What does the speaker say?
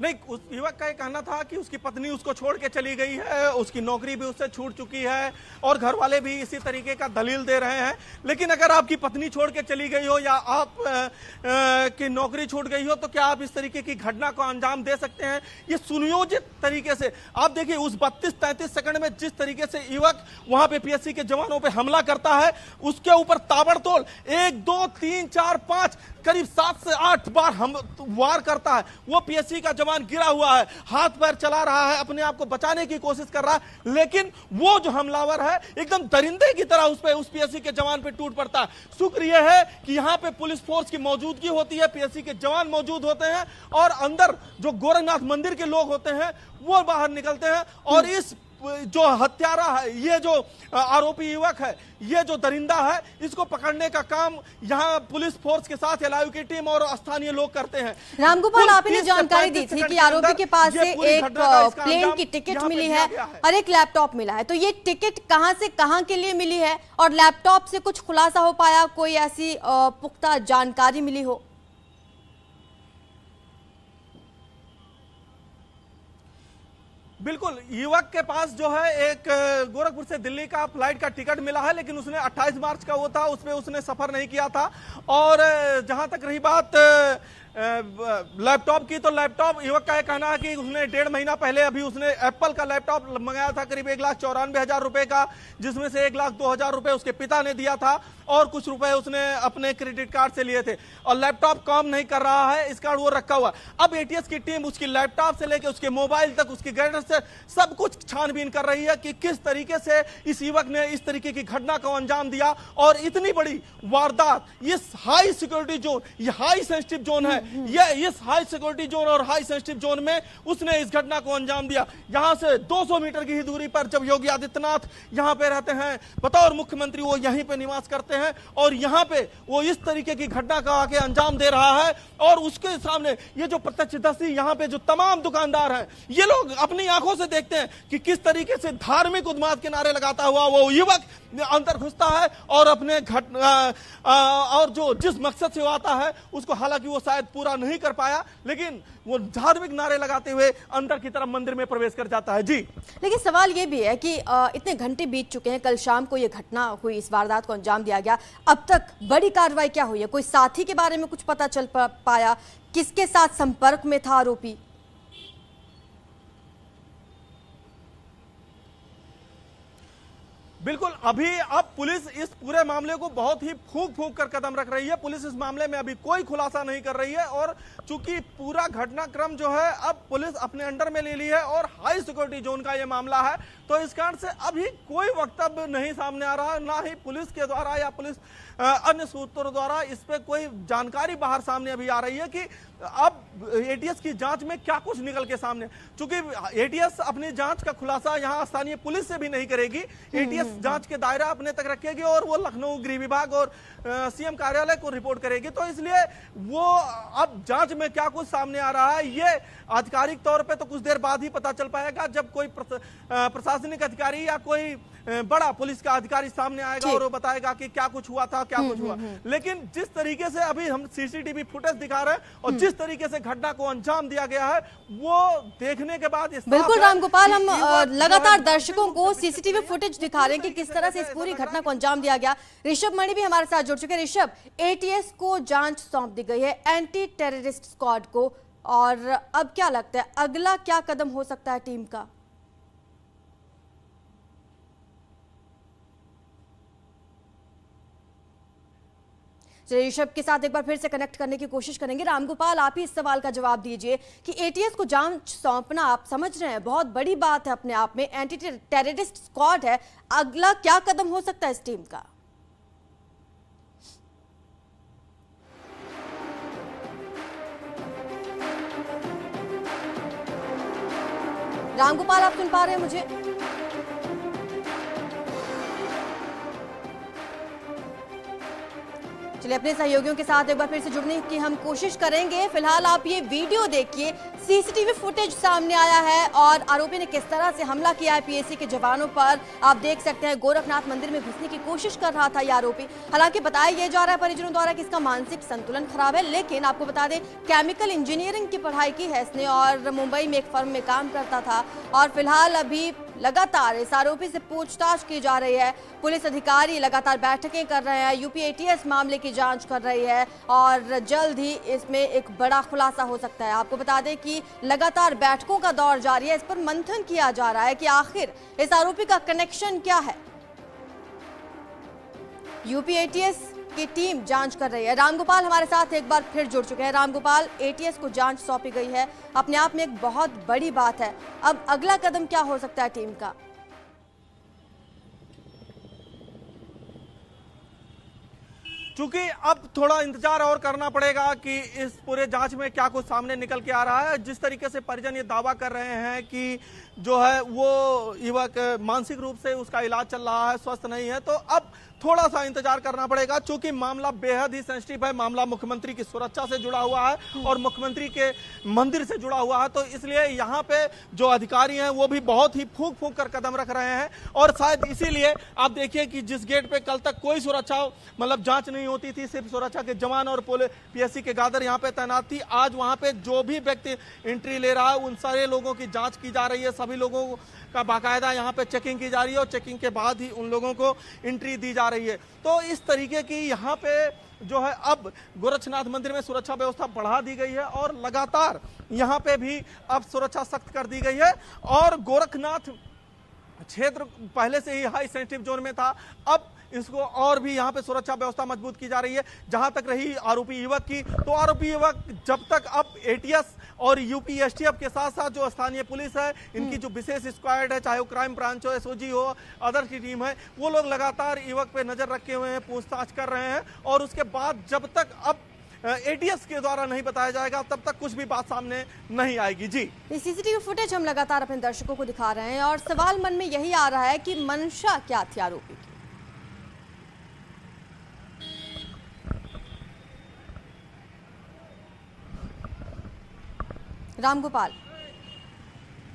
नहीं, उस युवक का ये कहना था कि उसकी पत्नी उसको छोड़ के चली गई है, उसकी नौकरी भी उससे छूट चुकी है और घर वाले भी इसी तरीके का दलील दे रहे हैं। लेकिन अगर आपकी पत्नी छोड़ के चली गई हो या आप की नौकरी छूट गई हो तो क्या आप इस तरीके की घटना को अंजाम दे सकते हैं? ये सुनियोजित तरीके से आप देखिए, उस 32-33 सेकंड में जिस तरीके से युवक वहां पे पीएससी के जवानों पे हमला करता है, उसके ऊपर ताबड़तोड़ 1 2 3 4 5 करीब 7 से 8 बार हम वार करता है। वो पीएससी का जवान गिरा हुआ है, हाथ पैर चला रहा है, अपने आप को बचाने की कोशिश कर रहा है, लेकिन वो जो हमलावर है एकदम दरिंदे की तरह उस पीएससी के जवान पे टूट पड़ता है। शुक्र यह है कि यहाँ पे पुलिस फोर्स की मौजूदगी होती है, पीएससी के जवान मौजूद होते हैं और अंदर जो गोरखनाथ मंदिर के लोग होते हैं वो बाहर निकलते हैं और इस जो हत्यारा है, ये जो आरोपी युवक है, ये जो दरिंदा है, इसको पकड़ने का काम यहाँ पुलिस फोर्स के साथ एलआईयू की टीम और स्थानीय लोग करते हैं। रामगोपाल, आपने जानकारी दी थी कि आरोपी के पास से एक प्लेन की टिकट मिली है और एक लैपटॉप मिला है, तो ये टिकट कहां से कहां के लिए मिली है और लैपटॉप से कुछ खुलासा हो पाया, कोई ऐसी पुख्ता जानकारी मिली हो? बिल्कुल, युवक के पास जो है एक गोरखपुर से दिल्ली का फ्लाइट का टिकट मिला है, लेकिन उसने 28 मार्च का वो था, उसमें उसने सफर नहीं किया था। और जहां तक रही बात लैपटॉप की, तो लैपटॉप युवक का यह कहना है कि उसने 1.5 महीना पहले अभी उसने एप्पल का लैपटॉप मंगाया था करीब 1,94,000 रुपए का, जिसमें से 1,02,000 रुपए उसके पिता ने दिया था और कुछ रुपए उसने अपने क्रेडिट कार्ड से लिए थे और लैपटॉप काम नहीं कर रहा है, इस कारण वो रखा हुआ। अब एटीएस की टीम उसकी लैपटॉप से लेकर उसके मोबाइल तक, उसके गैजेट से सब कुछ छानबीन कर रही है कि किस तरीके से इस युवक ने इस तरीके की घटना को अंजाम दिया और इतनी बड़ी वारदात इस हाई सिक्योरिटी जोन, ये हाई सेंसिटिव जोन है, ये इस हाई सिक्योरिटी जोन और हाई सेंसिटिव जोन में उसने इस घटना को अंजाम दिया। यहां से 200 मीटर की ही दूरी पर जब योगी आदित्यनाथ यहां पे रहते हैं, बतौर मुख्यमंत्री वो यहीं पे निवास करते हैं और यहां पे वो इस तरीके की घटना का आके अंजाम दे रहा है और उसके सामने ये जो प्रत्यक्षदर्शी यहां पे जो तमाम दुकानदार हैं, ये लोग अपनी आंखों से देखते हैं कि किस तरीके से धार्मिक उन्माद के नारे लगाता हुआ वो युवक अंदर घुसता है और अपने और जो जिस मकसद से वो आता है उसको हालांकि वो शायद पूरा नहीं कर पाया, लेकिन वो धार्मिक नारे लगाते हुए अंदर की तरफ मंदिर में प्रवेश कर जाता है। जी, लेकिन सवाल ये भी है कि इतने घंटे बीत चुके हैं, कल शाम को ये घटना हुई, इस वारदात को अंजाम दिया गया, अब तक बड़ी कार्रवाई क्या हुई है? कोई साथी के बारे में कुछ पता चल पाया? किसके साथ संपर्क में था आरोपी? बिल्कुल, अभी अब पुलिस इस पूरे मामले को बहुत ही फूंक फूंक कर कदम रख रही है। पुलिस इस मामले में अभी कोई खुलासा नहीं कर रही है और चूंकि पूरा घटनाक्रम जो है अब पुलिस अपने अंडर में ले ली है और हाई सिक्योरिटी जोन का ये मामला है, तो इस कारण से अभी कोई वक्तव्य नहीं सामने आ रहा है, ना ही पुलिस के द्वारा या पुलिस अन्य सूत्रों द्वारा इस पे कोई जानकारी बाहर सामने अभी आ रही है कि अब एटीएस की जांच में क्या कुछ निकल के सामने, चूंकि एटीएस अपनी जांच का खुलासा यहां स्थानीय पुलिस से भी नहीं करेगी, एटीएस जांच के दायरा अपने तक रखेगी और वो लखनऊ गृह विभाग और सीएम कार्यालय को रिपोर्ट करेगी। तो इसलिए वो अब जांच में क्या कुछ सामने आ रहा है ये आधिकारिक तौर पे तो कुछ देर बाद ही पता चल पाएगा, जब कोई प्रशासनिक अधिकारी या कोई बड़ा पुलिस का अधिकारी सामने आएगा और वो बताएगा कि क्या कुछ हुआ था, क्या कुछ हुआ। लेकिन जिस तरीके से अभी हम सीसीटीवी फुटेज दिखा रहे हैं और जिस तरीके से घटना को अंजाम दिया गया है वो देखने के बाद बिल्कुल रामगोपाल, हम लगातार दर्शकों को सीसीटीवी फुटेज दिखा रहे हैं कि किस तरह से इस पूरी घटना को अंजाम दिया गया। ऋषभ मणि भी हमारे साथ जुड़ चुके हैं। ऋषभ, एटीएस को जांच सौंप दी गई है, एंटी टेररिस्ट स्क्वाड को, और अब क्या लगता है अगला क्या कदम हो सकता है टीम का? ऋषभ के साथ एक बार फिर से कनेक्ट करने की कोशिश करेंगे। रामगोपाल, आप ही इस सवाल का जवाब दीजिए कि एटीएस को जांच सौंपना, आप समझ रहे हैं, बहुत बड़ी बात है अपने आप में, एंटी टेररिस्ट स्क्वाड है, अगला क्या कदम हो सकता है इस टीम का? रामगोपाल, आप सुन पा रहे हैं मुझे? चलिए अपने सहयोगियों के साथ एक बार फिर से जुड़ने की हम कोशिश करेंगे। फिलहाल आप ये वीडियो देखिए, सीसीटीवी फुटेज सामने आया है और आरोपी ने किस तरह से हमला किया है पीएसी के जवानों पर। आप देख सकते हैं गोरखनाथ मंदिर में घुसने की कोशिश कर रहा था ये आरोपी। हालांकि बताया यह जा रहा है परिजनों द्वारा कि इसका मानसिक संतुलन खराब है, लेकिन आपको बता दें केमिकल इंजीनियरिंग की पढ़ाई की है इसने और मुंबई में एक फर्म में काम करता था। और फिलहाल अभी लगातार इस आरोपी से पूछताछ की जा रही है। पुलिस अधिकारी लगातार बैठकें कर रहे हैं, यूपी एटीएस मामले की जांच कर रही है और जल्द ही इसमें एक बड़ा खुलासा हो सकता है। आपको बता दें कि लगातार बैठकों का दौर जारी है, इस पर मंथन किया जा रहा है कि आखिर इस आरोपी का कनेक्शन क्या है। यूपी एटीएस की टीम जांच कर रही है। रामगोपाल हमारे साथ एक बार फिर जुड़ चुके हैं। रामगोपाल, एटीएस को जांच सौंपी गई है, अपने आप में एक बहुत बड़ी बात है। अब अगला कदम क्या हो सकता है टीम का? चूंकि अब थोड़ा इंतजार और करना पड़ेगा कि इस पूरे जांच में क्या कुछ सामने निकल के आ रहा है। जिस तरीके से परिजन ये दावा कर रहे हैं कि जो है वो युवक मानसिक रूप से उसका इलाज चल रहा है, स्वस्थ नहीं है, तो अब थोड़ा सा इंतजार करना पड़ेगा। चूंकि मामला बेहद ही सेंसिटिव है, मामला मुख्यमंत्री की सुरक्षा से जुड़ा हुआ है और मुख्यमंत्री के मंदिर से जुड़ा हुआ है, तो इसलिए यहाँ पे जो अधिकारी हैं वो भी बहुत ही फूंक फूंक कर कदम रख रहे हैं। और शायद इसीलिए आप देखिए कि जिस गेट पे कल तक कोई सुरक्षा मतलब जांच नहीं होती थी, सिर्फ सुरक्षा के जवान और पीएससी के गार्ड यहाँ पे तैनात थी, आज वहां पे जो भी व्यक्ति एंट्री ले रहा है उन सारे लोगों की जांच की जा रही है। सभी लोगों का बाकायदा यहाँ पे चेकिंग की जा रही है और चेकिंग के बाद ही उन लोगों को एंट्री दी जा रही है। तो इस तरीके की यहाँ पे जो है अब गोरखनाथ मंदिर में सुरक्षा व्यवस्था बढ़ा दी गई है और लगातार यहाँ पे भी अब सुरक्षा सख्त कर दी गई है। और गोरखनाथ क्षेत्र पहले से ही हाई सेंसिटिव जोन में था, अब इसको और भी यहाँ पे सुरक्षा व्यवस्था मजबूत की जा रही है। जहां तक रही आरोपी युवक की, तो आरोपी युवक जब तक अब एटीएस और यूपी एसटीएफ के साथ साथ जो स्थानीय पुलिस है, इनकी जो विशेष स्क्वाड है, चाहे वो क्राइम ब्रांच हो, एसओजी हो, अदर की टीम है, वो लोग लगातार युवक पे नजर रखे हुए हैं, पूछताछ कर रहे हैं। और उसके बाद जब तक अब एटीएस के द्वारा नहीं बताया जाएगा तब तक कुछ भी बात सामने नहीं आएगी। जी, ये सीसीटीवी फुटेज हम लगातार अपने दर्शकों को दिखा रहे हैं और सवाल मन में यही आ रहा है कि मंशा क्या थी आरोपी की। रामगोपाल।